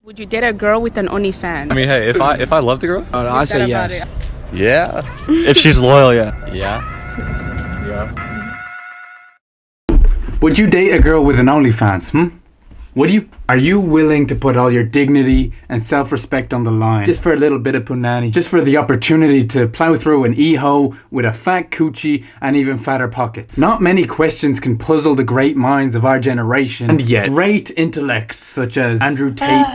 Would you date a girl with an Onlyfans? I mean, hey, if I love the girl, I say yes. yeah. If she's loyal, yeah. Yeah. Would you date a girl with an OnlyFans? Would you? Are you willing to put all your dignity and self-respect on the line just for a little bit of punani? Just for the opportunity to plow through an e-ho with a fat coochie and even fatter pockets? Not many questions can puzzle the great minds of our generation, and yet great intellects such as Andrew Tate,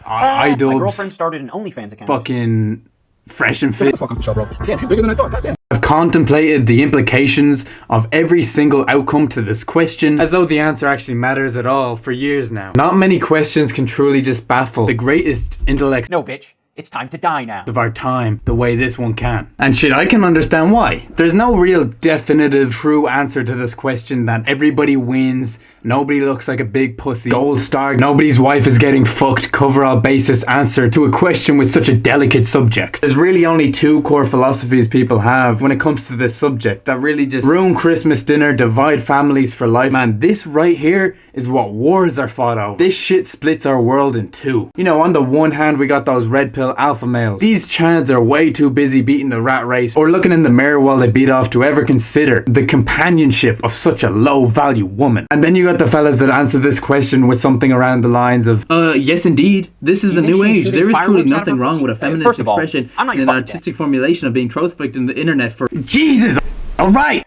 Idol, My girlfriend started an Onlyfans account. fucking Fresh and Fit, Fuck up the show, bro. Damn, you're bigger than I thought. Goddamn. have contemplated the implications of every single outcome to this question as though the answer actually matters at all for years now. Not many questions can truly just baffle the greatest intellects No, bitch. It's time to die now. of our time the way this one can. And shit, I can understand why. There's no real definitive true answer to this question that everybody wins, nobody looks like a big pussy, gold star, nobody's wife is getting fucked, cover-all basis answer to a question with such a delicate subject. There's really only two core philosophies people have when it comes to this subject that really just ruin Christmas dinner, divide families for life. Man, this right here is what wars are fought over. This shit splits our world in two. You know, on the one hand we got those red pill alpha males. These chads are way too busy beating the rat race or looking in the mirror while they beat off to ever consider the companionship of such a low value woman. And then you got the fellas that answer this question with something around the lines of, yes indeed, this is a new age. There is truly nothing wrong with a feminist expression and an artistic formulation of being trafficked in the internet for Jesus. Alright,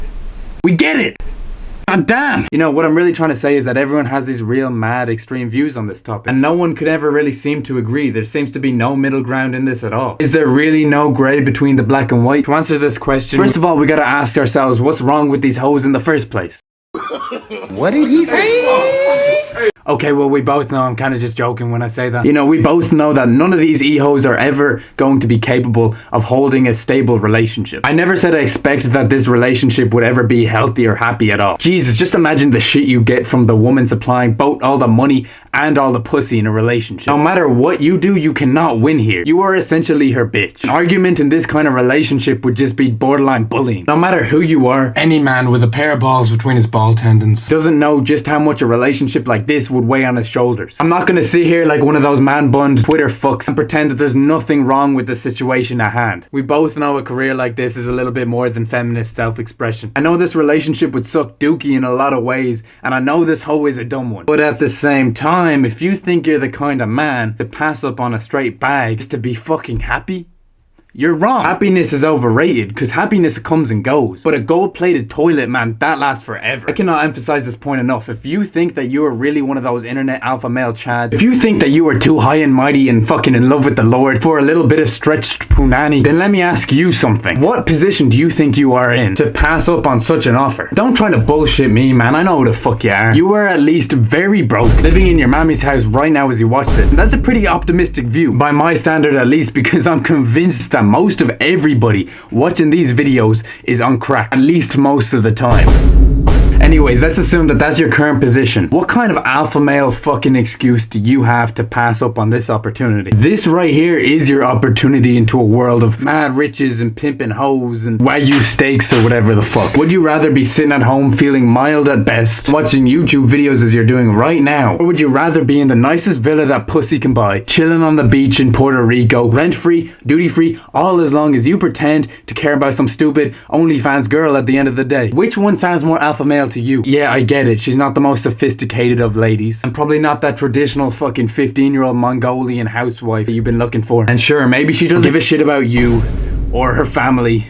we get it. God damn! You know, what I'm really trying to say is that everyone has these real mad extreme views on this topic, and no one could ever really seem to agree. There seems to be no middle ground in this at all. Is there really no grey between the black and white? To answer this question, first of all, we gotta ask ourselves, what's wrong with these hoes in the first place? What did he say? Okay, well, we both know I'm kind of just joking when I say that. You know, we both know that none of these e-hoes are ever going to be capable of holding a stable relationship. I never said I expected that this relationship would ever be healthy or happy at all. Jesus, just imagine the shit you get from the woman supplying both all the money and all the pussy in a relationship. No matter what you do, you cannot win here. You are essentially her bitch. An argument in this kind of relationship would just be borderline bullying. No matter who you are, Any man with a pair of balls between his ball tendons doesn't know just how much a relationship like this would weigh on his shoulders. I'm not gonna sit here like one of those man-bun Twitter fucks and pretend that there's nothing wrong with the situation at hand. We both know a career like this is a little bit more than feminist self-expression. I know this relationship would suck dookie in a lot of ways, and I know this hoe is a dumb one. But at the same time, if you think you're the kind of man to pass up on a straight bag just to be fucking happy, you're wrong. Happiness is overrated because happiness comes and goes. But a gold-plated toilet, man, that lasts forever. I cannot emphasize this point enough. If you think that you are really one of those internet alpha male chads, if you think that you are too high and mighty and fucking in love with the Lord for a little bit of stretched punani, then let me ask you something. What position do you think you are in to pass up on such an offer? Don't try to bullshit me, man. I know who the fuck you are. You are at least very broke, living in your mommy's house right now as you watch this. And that's a pretty optimistic view, by my standard at least, because I'm convinced that most of everybody watching these videos is on crack, at least most of the time. Anyways, let's assume that that's your current position. What kind of alpha male fucking excuse do you have to pass up on this opportunity? This right here is your opportunity into a world of mad riches and pimping hoes and wagyu steaks or whatever the fuck. Would you rather be sitting at home feeling mild at best, watching YouTube videos as you're doing right now? Or would you rather be in the nicest villa that pussy can buy, chilling on the beach in Puerto Rico, rent-free, duty-free, all as long as you pretend to care about some stupid OnlyFans girl at the end of the day? Which one sounds more alpha male to you? Yeah, I get it. She's not the most sophisticated of ladies, and probably not that traditional fucking 15-year-old Mongolian housewife that you've been looking for. And sure, maybe she doesn't give a shit about you or her family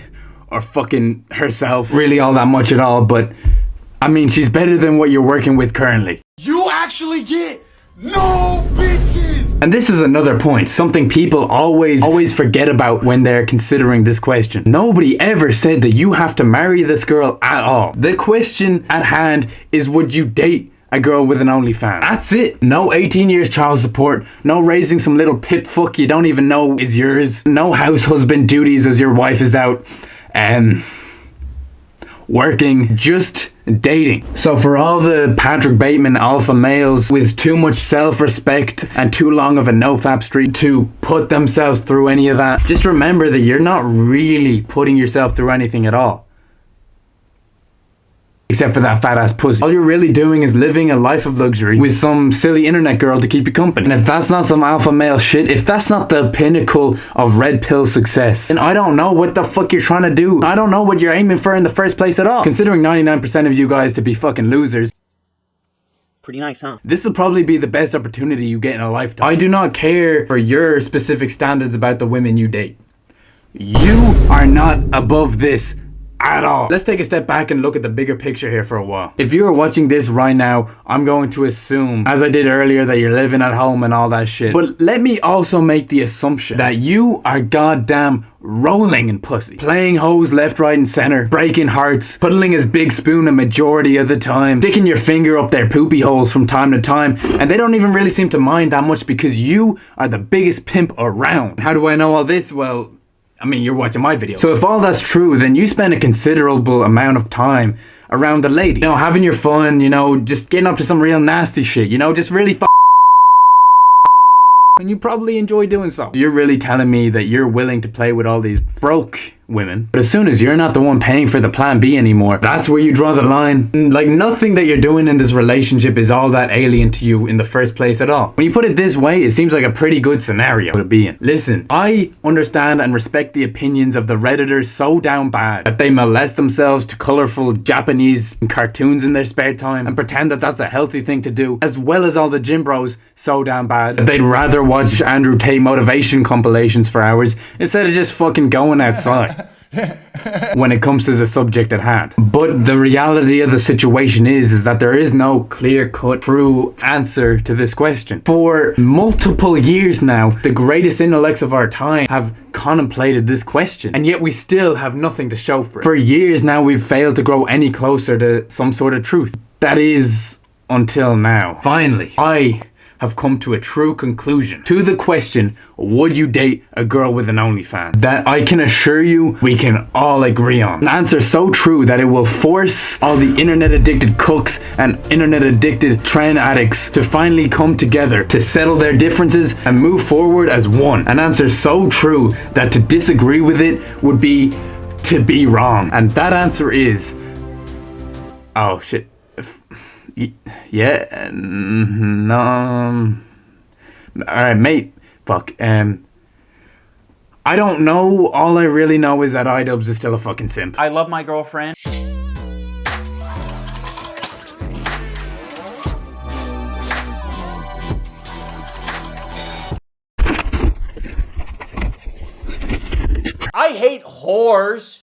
or fucking herself really all that much at all, but I mean, she's better than what you're working with currently. You actually get no bitches! And this is another point, something people always forget about when they're considering this question. Nobody ever said that you have to marry this girl at all. The question at hand is, would you date a girl with an OnlyFans? That's it. No 18 years child support, no raising some little pip fuck you don't even know is yours, no house husband duties as your wife is out working, just dating. So for all the Patrick Bateman alpha males with too much self-respect and too long of a nofap streak to put themselves through any of that, just remember that you're not really putting yourself through anything at all. Except for that fat ass pussy. All you're really doing is living a life of luxury with some silly internet girl to keep you company. And if that's not some alpha male shit, if that's not the pinnacle of red pill success, then I don't know what the fuck you're trying to do. I don't know what you're aiming for in the first place at all. Considering 99% of you guys to be fucking losers, Pretty nice, huh? this will probably be the best opportunity you get in a lifetime. I do not care for your specific standards about the women you date. You are not above this at all. Let's take a step back and look at the bigger picture here for a while. If you are watching this right now, I'm going to assume, as I did earlier, that you're living at home and all that shit. But let me also make the assumption that you are goddamn rolling in pussy. Playing hoes left, right, and center. Breaking hearts. Puddling his big spoon a majority of the time. Sticking your finger up their poopy holes from time to time. And they don't even really seem to mind that much because you are the biggest pimp around. How do I know all this? Well, I mean, you're watching my videos. So if all that's true, then you spend a considerable amount of time around the lady. You know, having your fun, you know, just getting up to some real nasty shit, you know, just really and you probably enjoy doing so. You're really telling me that you're willing to play with all these broke women, but as soon as you're not the one paying for the plan B anymore, that's where you draw the line. Like, nothing that you're doing in this relationship is all that alien to you in the first place at all. When you put it this way, it seems like a pretty good scenario to be in. Listen, I understand and respect the opinions of the Redditors so down bad that they molest themselves to colorful Japanese cartoons in their spare time and pretend that that's a healthy thing to do, as well as all the gym bros so down bad that they'd rather watch Andrew Tate motivation compilations for hours instead of just fucking going outside. When it comes to the subject at hand. But the reality of the situation is that there is no clear-cut, true answer to this question. For multiple years now, the greatest intellects of our time have contemplated this question, and yet we still have nothing to show for it. For years now, we've failed to grow any closer to some sort of truth. That is, until now. Finally, I have come to a true conclusion to the question, would you date a girl with an OnlyFans? That I can assure you we can all agree on. An answer so true that it will force all the internet addicted cooks and internet addicted trend addicts to finally come together to settle their differences and move forward as one. An answer so true that to disagree with it would be to be wrong. And that answer is, oh shit. Yeah, no. Alright, mate. Fuck. I don't know. All I really know is that iDubbbz is still a fucking simp. I love my girlfriend. I hate whores.